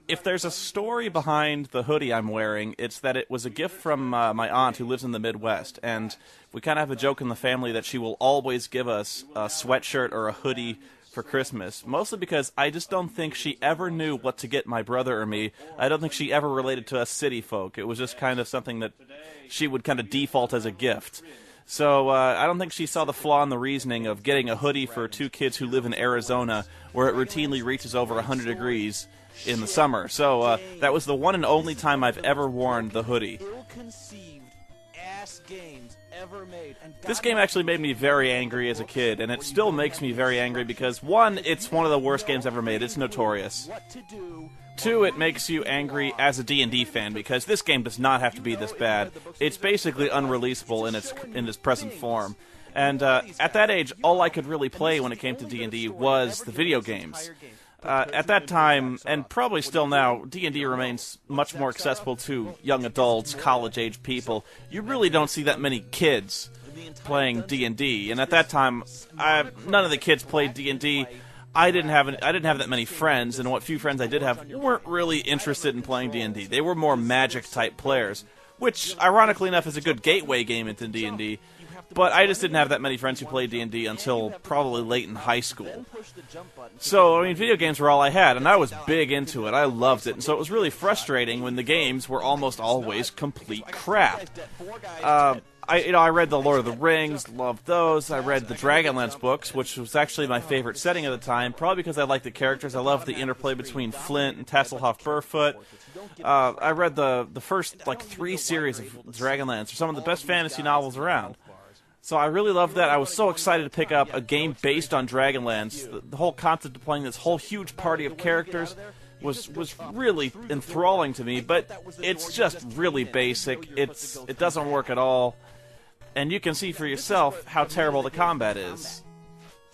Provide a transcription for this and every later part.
If there's a story behind the hoodie I'm wearing, it's that it was a gift from my aunt who lives in the Midwest, and we kind of have a joke in the family that she will always give us a sweatshirt or a hoodie for Christmas, mostly because I just don't think she ever knew what to get my brother or me. I don't think she ever related to us city folk. It was just kind of something that she would kind of default as a gift. So I don't think she saw the flaw in the reasoning of getting a hoodie for two kids who live in Arizona, where it routinely reaches over 100 degrees in the summer. So that was the one and only time I've ever worn the hoodie. This game actually made me very angry as a kid, and it still makes me very angry because, one, it's one of the worst games ever made. It's notorious. Two, it makes you angry as a D&D fan because this game does not have to be this bad. It's basically unreleasable in its present form. And at that age, all I could really play when it came to D&D was the video games. At that time, and probably still now, D&D remains much more accessible to young adults, college-age people. You really don't see that many kids playing D&D, and at that time, none of the kids played D&D. I didn't have that many friends, and what few friends I did have weren't really interested in playing D&D. They were more Magic-type players, which, ironically enough, is a good gateway game into D&D. But I just didn't have that many friends who played D&D until probably late in high school. So, I mean, video games were all I had, and I was big into it. I loved it, and so it was really frustrating when the games were almost always complete crap. I read the Lord of the Rings, loved those. I read the Dragonlance books, which was actually my favorite setting at the time, probably because I liked the characters. I loved the interplay between Flint and Tasselhoff Burrfoot. I read the first, 3 series of Dragonlance, some of the best fantasy novels around. So I really loved that. I was so excited to pick up a game based on Dragonlance. The whole concept of playing this whole huge party of characters was really enthralling to me, but it's just really basic. It doesn't work at all. And you can see for yourself how terrible the combat is.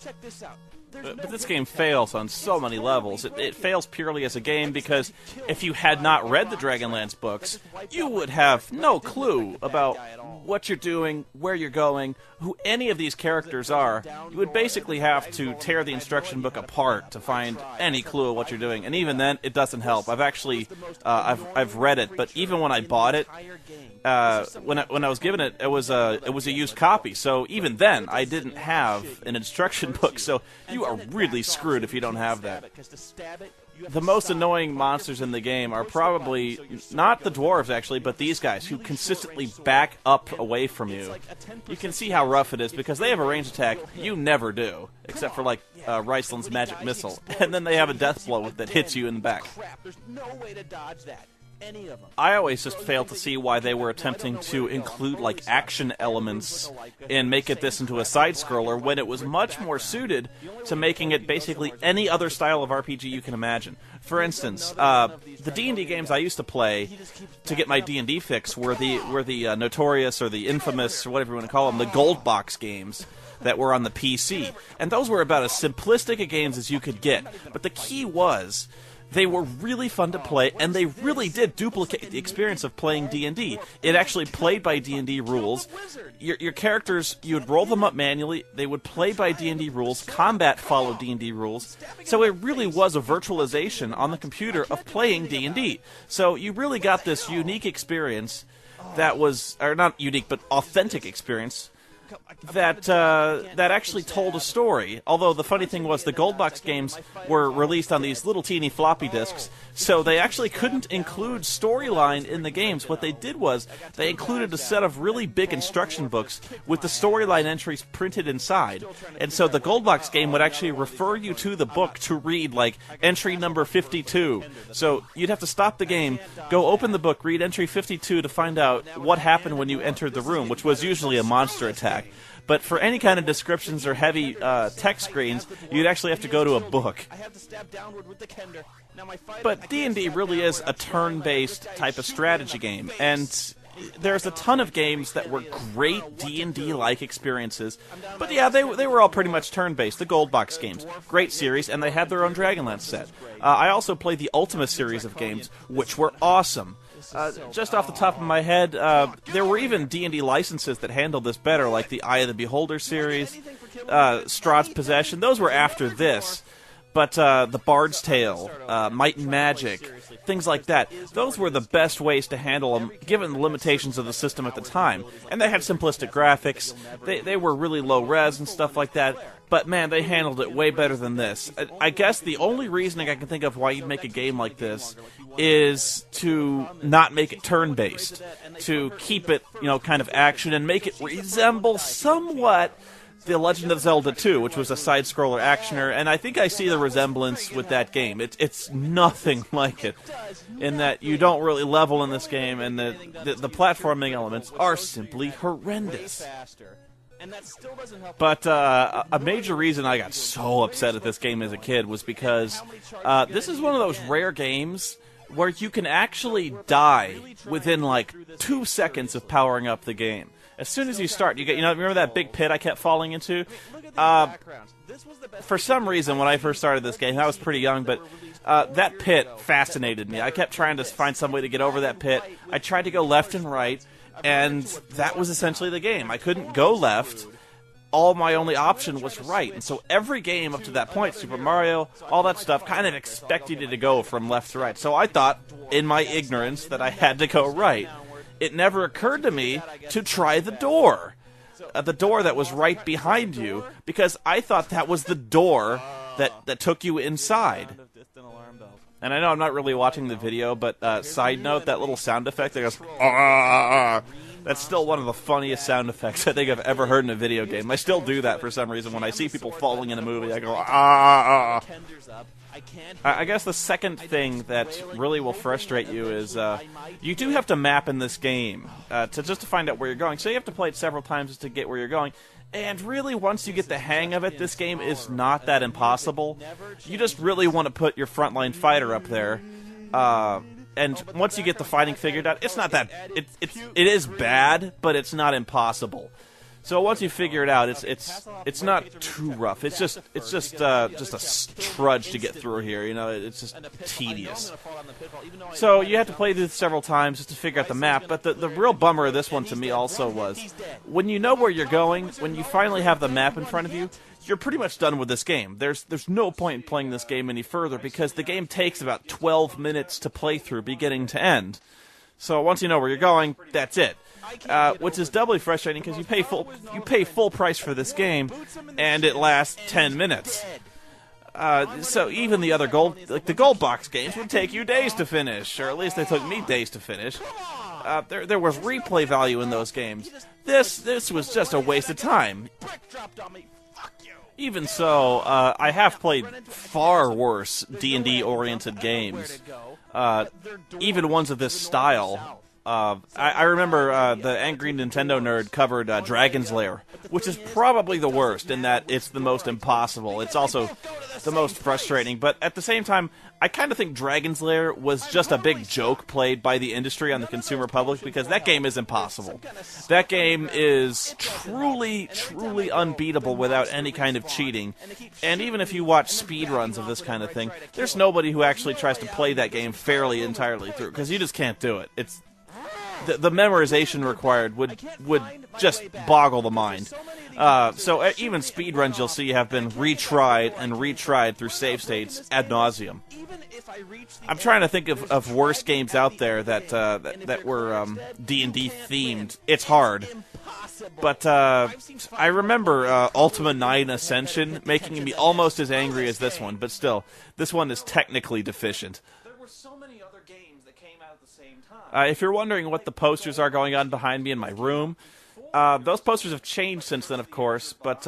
Check this out. But this game fails on so many levels. It fails purely as a game because if you had not read the Dragonlance books, you would have no clue about what you're doing, where you're going, who any of these characters are. You would basically have to tear the instruction book apart to find any clue of what you're doing. And even then, it doesn't help. I've actually, I've read it, but even when I bought it, when I was given it, it was a used copy. So even then, I didn't have an instruction book. So you are really screwed if you don't have that. The most annoying monsters in the game are probably not the dwarves, actually, but these guys who consistently back up away from you. You can see how rough it is because they have a ranged attack you never do, except for like Riceland's magic missile, and then they have a death blow that hits you in the back. I always just failed to see why they were attempting to include like action elements and make it this into a side-scroller when it was much more suited to making it basically any other style of RPG you can imagine. For instance, the D&D games I used to play to get my D&D fix were the notorious or the infamous or whatever you want to call them, the gold box games that were on the PC. And those were about as simplistic a games as you could get. But the key was they were really fun to play, and they really did duplicate the experience of playing D&D. It actually played by D&D rules. Your characters, you would roll them up manually, they would play by D&D rules, combat followed D&D rules, so it really was a virtualization on the computer of playing D&D. So you really got this unique experience that was, or not unique, but authentic experience, that actually told a story. Although the funny thing was the gold box games were released on these little teeny floppy disks, so they actually couldn't include storyline in the games. What they did was they included a set of really big instruction books with the storyline entries printed inside. And so the gold box game would actually refer you to the book to read, like, entry number 52. So you'd have to stop the game, go open the book, read entry 52 to find out what happened when you entered the room, which was usually a monster attack. But for any kind of descriptions or heavy text screens, you'd actually have to go to a book. But D&D really is a turn-based type of strategy game, and there's a ton of games that were great D&D-like experiences. But yeah, they were all pretty much turn-based. The Gold Box games, great series, and they had their own Dragonlance set. I also played the Ultima series of games, which were awesome. Just off the top of my head, there were even D&D licenses that handled this better, like the Eye of the Beholder series, Strahd's Possession. Those were after this. But the Bard's Tale, Might and Magic, things like that, those were the best ways to handle them, given the limitations of the system at the time. And they had simplistic graphics, they were really low res and stuff like that, but man, they handled it way better than this. I guess the only reasoning I can think of why you'd make a game like this is to not make it turn-based, to keep it, kind of action, and make it resemble somewhat The Legend of Zelda 2, which was a side-scroller actioner, and I think I see the resemblance with that game. It's nothing like it, in that you don't really level in this game, and the platforming elements are simply horrendous. But a major reason I got so upset at this game as a kid was because this is one of those rare games where you can actually die within like 2 seconds of powering up the game. As soon as you start, you get, remember that big pit I kept falling into? For some reason, when I first started this game, I was pretty young, but that pit fascinated me. I kept trying to find some way to get over that pit. I tried to go left and right, and that was essentially the game. I couldn't go left. My only option was right. And so every game up to that point, Super Mario, all that stuff, kind of expected you to go from left to right. So I thought, in my ignorance, that I had to go right. It never occurred to me to try the door that was right behind you, because I thought that was the door that took you inside. And I know I'm not really watching the video, but side note, that little sound effect that goes, ah, that's still one of the funniest sound effects I think I've ever heard in a video game. I still do that for some reason. When I see people falling in a movie, I go, ah. I guess the second thing that really will frustrate you is you do have to map in this game just to find out where you're going. So you have to play it several times just to get where you're going. And really, once you get the hang of it, this game is not that impossible. You just really want to put your frontline fighter up there. And once you get the fighting figured out, it's not that... It is bad, but it's not impossible. So once you figure it out, it's not too rough. It's just a trudge to get through here. It's just tedious. So you have to play this several times just to figure out the map. But the real bummer of this one to me also was when you know where you're going, when you finally have the map in front of you, you're pretty much done with this game. There's no point in playing this game any further because the game takes about 12 minutes to play through, beginning to end. So once you know where you're going, that's it. Which is doubly frustrating because you pay full price for this game, and it lasts 10 minutes. So even the other the gold box games would take you days to finish, or at least they took me days to finish. There was replay value in those games. This was just a waste of time. Even so, I have played far worse D&D oriented games, even ones of this style. I remember the Angry Nintendo Nerd covered Dragon's Lair, which is probably the worst in that it's the most impossible. It's also the most frustrating, but at the same time, I kind of think Dragon's Lair was just a big joke played by the industry on the consumer public, because that game is impossible. That game is truly, truly unbeatable without any kind of cheating. And even if you watch speedruns of this kind of thing, there's nobody who actually tries to play that game fairly entirely through, because you just can't do it. It's the memorization required would just boggle the mind. So even speedruns you'll see have been retried and retried through save states ad nauseum. I'm trying to think of worse games out there that were D&D themed. It's hard. But I remember Ultima 9 Ascension making me almost as angry as this one, but still, this one is technically deficient. If you're wondering what the posters are going on behind me in my room, those posters have changed since then, of course, but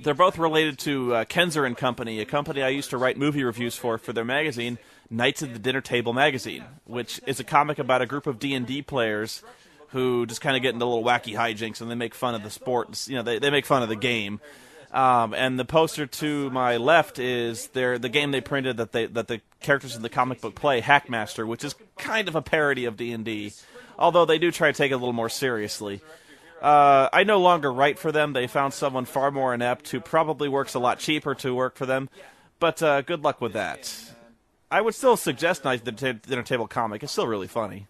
they're both related to Kenzer & Company, a company I used to write movie reviews for their magazine, Knights at the Dinner Table magazine, which is a comic about a group of D&D players who just kind of get into little wacky hijinks, and they make fun of the sport. They make fun of the game. And the poster to my left is the game they printed that the characters in the comic book play, Hackmaster, which is kind of a parody of D&D, although they do try to take it a little more seriously. I no longer write for them. They found someone far more inept who probably works a lot cheaper to work for them, but good luck with that. I would still suggest Night at the Dinner Table comic. It's still really funny.